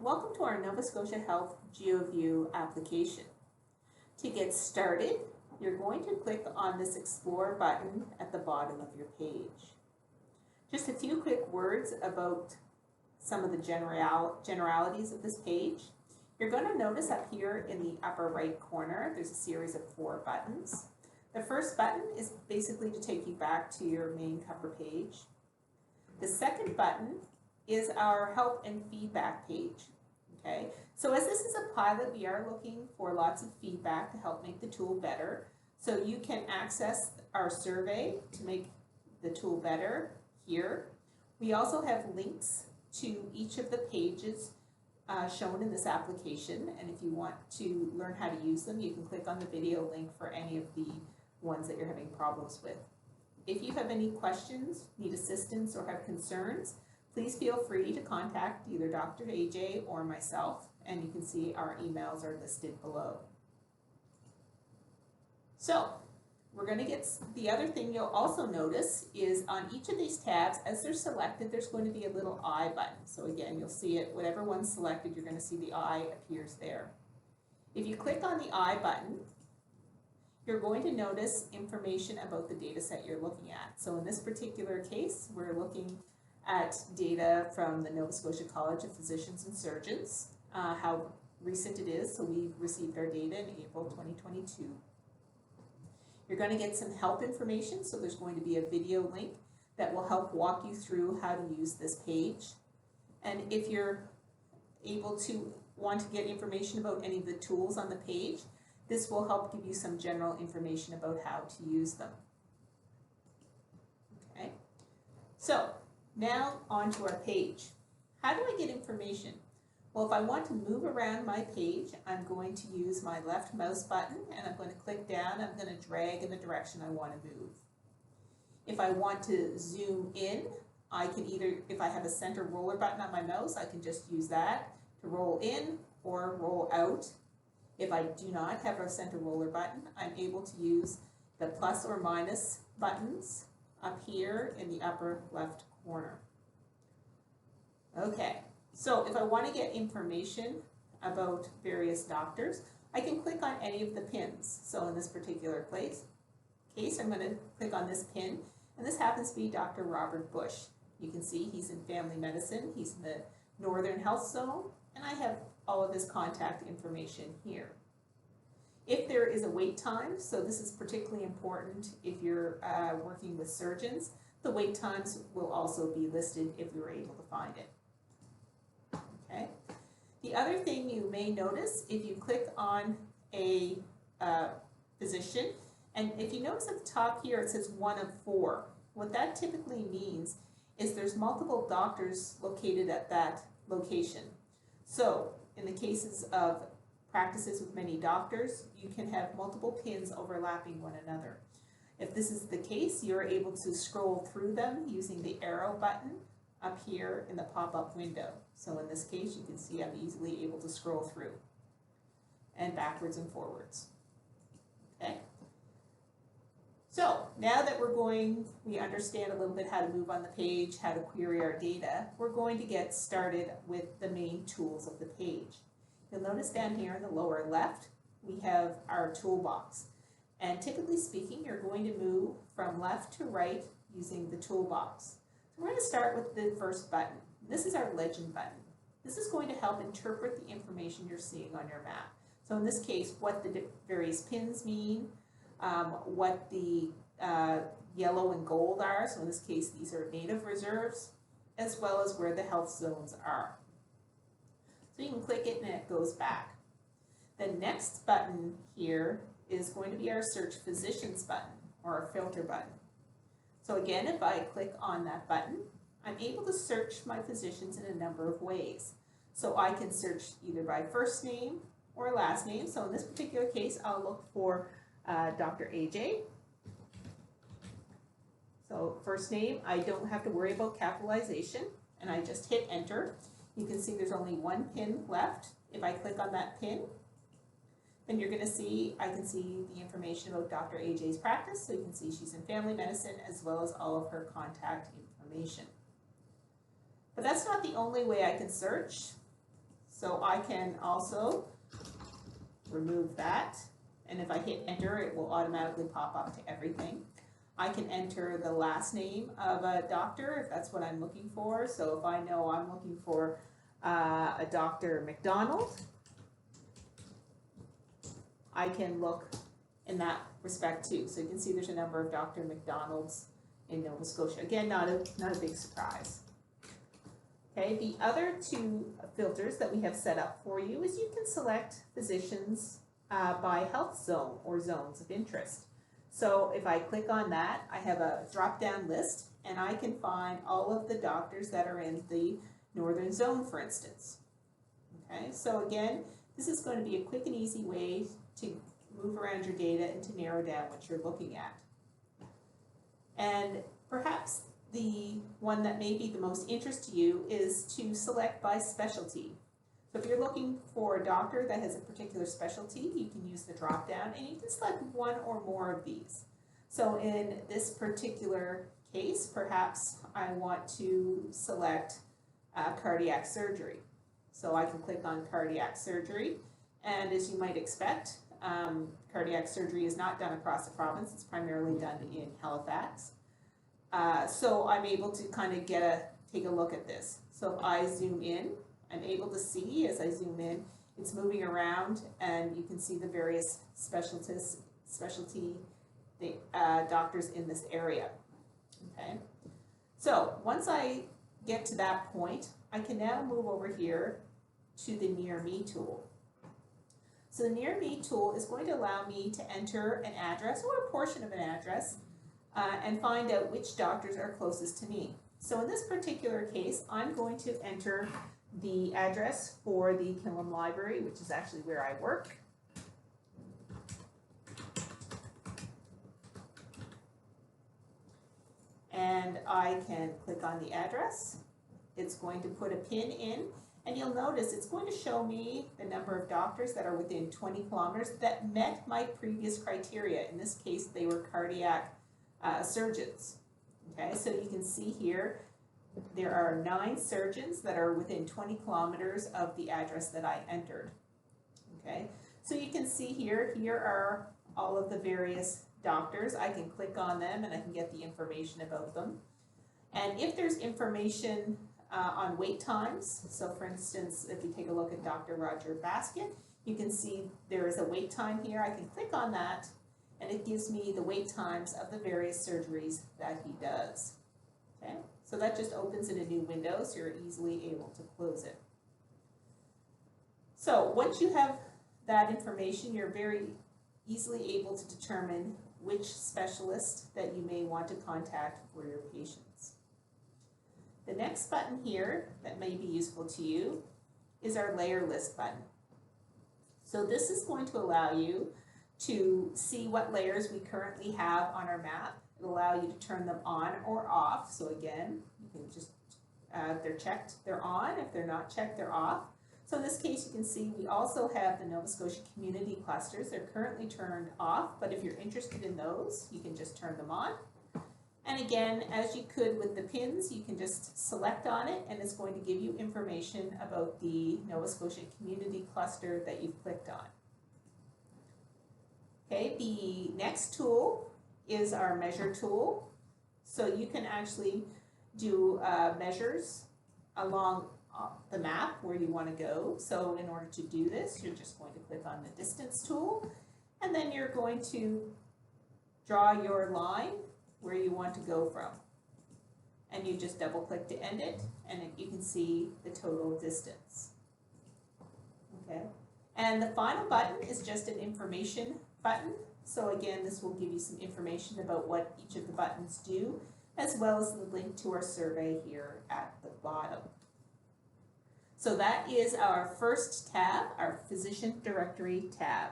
Welcome to our Nova Scotia Health GeoView application. To get started, you're going to click on this Explore button at the bottom of your page. Just a few quick words about some of the generalities of this page. You're going to notice up here in the upper right corner, there's a series of 4 buttons. The first button is basically to take you back to your main cover page. The second button is our help and feedback page. Okay, so as this is a pilot, we are looking for lots of feedback to help make the tool better. So you can access our survey to make the tool better here. We also have links to each of the pages shown in this application, and if you want to learn how to use them, you can click on the video link for any of the ones that you're having problems with. If you have any questions, need assistance, or have concerns, please feel free to contact either Dr. AJ or myself, and you can see our emails are listed below. So we're going to get, the other thing you'll also notice is on each of these tabs, as they're selected, there's going to be a little I button. So again, you'll see it, whatever one's selected, you're going to see the I appears there. If you click on the I button, you're going to notice information about the data set you're looking at. So in this particular case, we're looking at data from the Nova Scotia College of Physicians and Surgeons, how recent it is. So we received our data in April 2022. You're going to get some help information, so there's going to be a video link that will help walk you through how to use this page. And if you're able to want to get information about any of the tools on the page, this will help give you some general information about how to use them. Okay, so now onto our page. How do I get information? Well, if I want to move around my page, I'm going to use my left mouse button and I'm going to click down. I'm going to drag in the direction I want to move. If I want to zoom in, I can either, if I have a center roller button on my mouse, I can just use that to roll in or roll out. If I do not have a center roller button, I'm able to use the plus or minus buttons up here in the upper left corner. Okay, so if I want to get information about various doctors, I can click on any of the pins. So in this particular case, I'm going to click on this pin, and this happens to be Dr. Robert Bush. You can see he's in family medicine, he's in the Northern Health Zone, and I have all of his contact information here. If there is a wait time, so this is particularly important if you're working with surgeons, the wait times will also be listed if we were able to find it. Okay. The other thing you may notice, if you click on a physician, and if you notice at the top here it says 1 of 4, what that typically means is there's multiple doctors located at that location. So in the cases of practices with many doctors, you can have multiple pins overlapping one another. If this is the case, you're able to scroll through them using the arrow button up here in the pop-up window. So in this case, you can see I'm easily able to scroll through and backwards and forwards. Okay. So now that we understand a little bit how to move on the page, how to query our data, we're going to get started with the main tools of the page. You'll notice down here in the lower left, we have our toolbox. And typically speaking, you're going to move from left to right using the toolbox. So we're going to start with the first button. This is our legend button. This is going to help interpret the information you're seeing on your map. So in this case, what the various pins mean, what the yellow and gold are. So in this case, these are native reserves, as well as where the health zones are. So you can click it and it goes back. The next button here is going to be our search physicians button or our filter button. So again, if I click on that button, I'm able to search my physicians in a number of ways. So I can search either by first name or last name. So in this particular case, I'll look for Dr. AJ. So first name, I don't have to worry about capitalization, and I just hit enter. You can see there's only one pin left. If I click on that pin, then you're going to see, I can see the information about Dr. AJ's practice. So you can see she's in family medicine as well as all of her contact information. But that's not the only way I can search. So I can also remove that, and if I hit enter, it will automatically pop up to everything. I can enter the last name of a doctor if that's what I'm looking for. So if I know I'm looking for a Dr. McDonald, I can look in that respect too. So you can see there's a number of Dr. McDonalds in Nova Scotia. Again, not a big surprise. Okay, the other two filters that we have set up for you is you can select physicians by health zone or zones of interest. So if I click on that, I have a drop-down list and I can find all of the doctors that are in the northern zone, for instance. Okay, so again, this is going to be a quick and easy way to move around your data and to narrow down what you're looking at. And perhaps the one that may be the most interest to you is to select by specialty. So if you're looking for a doctor that has a particular specialty, you can use the drop down and you can select one or more of these. So in this particular case, perhaps I want to select cardiac surgery. So I can click on cardiac surgery, and as you might expect, cardiac surgery is not done across the province. It's primarily done in Halifax. So I'm able to kind of take a look at this. So if I zoom in, I'm able to see as I zoom in, it's moving around, and you can see the various specialty doctors in this area. Okay. So once I get to that point, I can now move over here to the Near Me tool. So the Near Me tool is going to allow me to enter an address or a portion of an address and find out which doctors are closest to me. So in this particular case, I'm going to enter the address for the Killam Library, which is actually where I work. And I can click on the address. It's going to put a pin in, and you'll notice it's going to show me the number of doctors that are within 20 kilometers that met my previous criteria. In this case, they were cardiac surgeons. Okay, so you can see here there are 9 surgeons that are within 20 kilometers of the address that I entered. Okay, so you can see here are all of the various doctors. I can click on them and I can get the information about them. And if there's information on wait times, so for instance, if you take a look at Dr. Roger Basket, you can see there is a wait time here. I can click on that and it gives me the wait times of the various surgeries that he does. Okay, so that just opens in a new window, so you're easily able to close it. So once you have that information, you're very easily able to determine which specialist that you may want to contact for your patients. The next button here that may be useful to you is our layer list button. So this is going to allow you to see what layers we currently have on our map. It'll allow you to turn them on or off. So again, you can just, if they're checked, they're on. If they're not checked, they're off. So in this case, you can see we also have the Nova Scotia community clusters. They're currently turned off, but if you're interested in those, you can just turn them on. And again, as you could with the pins, you can just select on it and it's going to give you information about the Nova Scotia community cluster that you've clicked on. Okay, the next tool is our measure tool. So you can actually do measures along the map where you want to go. So in order to do this, you're just going to click on the distance tool, and then you're going to draw your line where you want to go from. And you just double click to end it, and you can see the total distance. Okay, and the final button is just an information button. So again, this will give you some information about what each of the buttons do, as well as the link to our survey here at the bottom. So that is our first tab, our physician directory tab.